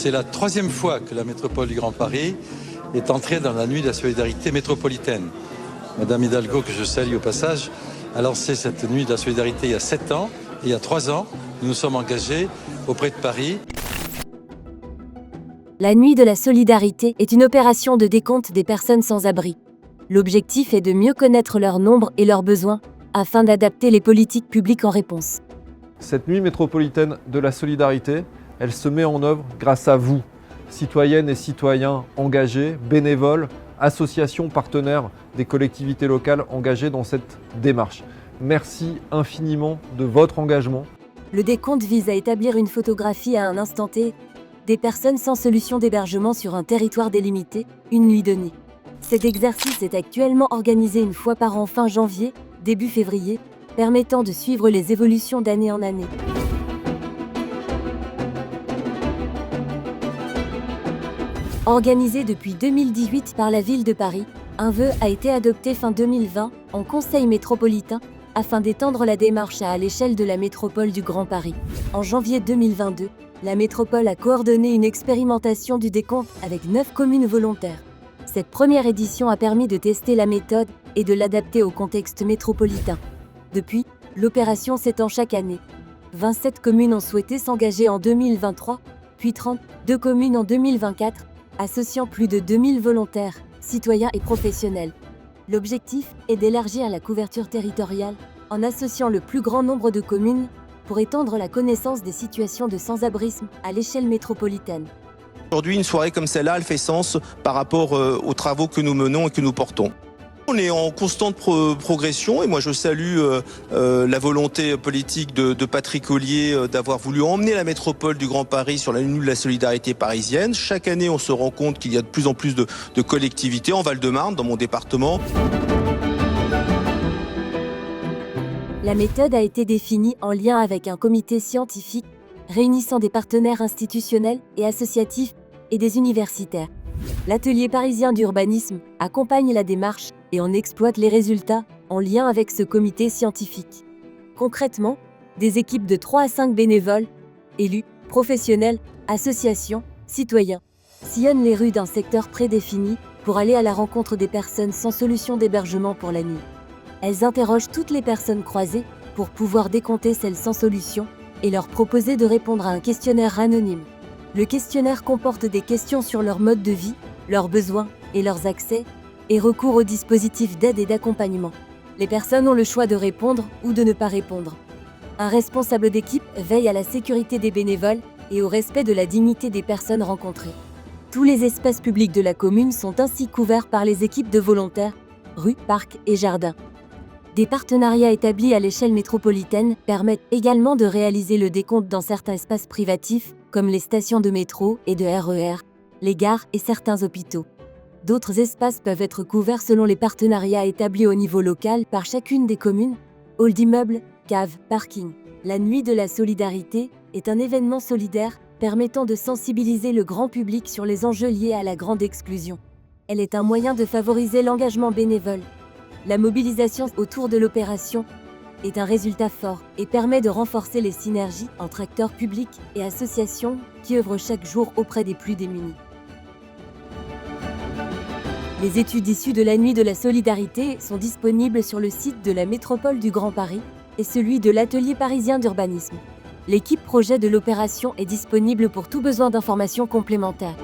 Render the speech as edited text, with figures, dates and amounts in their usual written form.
C'est la troisième fois que la métropole du Grand Paris est entrée dans la nuit de la solidarité métropolitaine. Madame Hidalgo, que je salue au passage, a lancé cette nuit de la solidarité il y a 7 ans. Et il y a 3 ans, nous nous sommes engagés auprès de Paris. La nuit de la solidarité est une opération de décompte des personnes sans abri. L'objectif est de mieux connaître leur nombre et leurs besoins, afin d'adapter les politiques publiques en réponse. Cette nuit métropolitaine de la solidarité, elle se met en œuvre grâce à vous, citoyennes et citoyens engagés, bénévoles, associations partenaires des collectivités locales engagées dans cette démarche. Merci infiniment de votre engagement. Le décompte vise à établir une photographie à un instant T des personnes sans solution d'hébergement sur un territoire délimité, une nuit donnée. Cet exercice est actuellement organisé une fois par an fin janvier, début février, permettant de suivre les évolutions d'année en année. Organisé depuis 2018 par la ville de Paris, un vœu a été adopté fin 2020 en Conseil métropolitain afin d'étendre la démarche à l'échelle de la métropole du Grand Paris. En janvier 2022, la métropole a coordonné une expérimentation du décompte avec 9 communes volontaires. Cette première édition a permis de tester la méthode et de l'adapter au contexte métropolitain. Depuis, l'opération s'étend chaque année. 27 communes ont souhaité s'engager en 2023, puis 32 communes en 2024, associant plus de 2000 volontaires, citoyens et professionnels. L'objectif est d'élargir la couverture territoriale en associant le plus grand nombre de communes pour étendre la connaissance des situations de sans-abrisme à l'échelle métropolitaine. Aujourd'hui, une soirée comme celle-là, elle fait sens par rapport aux travaux que nous menons et que nous portons. On est en constante progression et moi je salue la volonté politique de Patrick Ollier d'avoir voulu emmener la métropole du Grand Paris sur la nuit de la solidarité parisienne. Chaque année, on se rend compte qu'il y a de plus en plus de collectivités en Val-de-Marne, dans mon département. La méthode a été définie en lien avec un comité scientifique réunissant des partenaires institutionnels et associatifs et des universitaires. L'atelier parisien d'urbanisme accompagne la démarche et en exploite les résultats en lien avec ce comité scientifique. Concrètement, des équipes de 3 à 5 bénévoles, élus, professionnels, associations, citoyens, sillonnent les rues d'un secteur prédéfini pour aller à la rencontre des personnes sans solution d'hébergement pour la nuit. Elles interrogent toutes les personnes croisées pour pouvoir décompter celles sans solution et leur proposer de répondre à un questionnaire anonyme. Le questionnaire comporte des questions sur leur mode de vie, leurs besoins et leurs accès, et recours aux dispositifs d'aide et d'accompagnement. Les personnes ont le choix de répondre ou de ne pas répondre. Un responsable d'équipe veille à la sécurité des bénévoles et au respect de la dignité des personnes rencontrées. Tous les espaces publics de la commune sont ainsi couverts par les équipes de volontaires, rues, parcs et jardins. Des partenariats établis à l'échelle métropolitaine permettent également de réaliser le décompte dans certains espaces privatifs, comme les stations de métro et de RER, les gares et certains hôpitaux. D'autres espaces peuvent être couverts selon les partenariats établis au niveau local par chacune des communes, halls d'immeubles, caves, parkings. La Nuit de la solidarité est un événement solidaire permettant de sensibiliser le grand public sur les enjeux liés à la grande exclusion. Elle est un moyen de favoriser l'engagement bénévole. La mobilisation autour de l'opération est un résultat fort et permet de renforcer les synergies entre acteurs publics et associations qui œuvrent chaque jour auprès des plus démunis. Les études issues de la Nuit de la solidarité sont disponibles sur le site de la métropole du Grand Paris et celui de l'atelier parisien d'urbanisme. L'équipe projet de l'opération est disponible pour tout besoin d'informations complémentaires.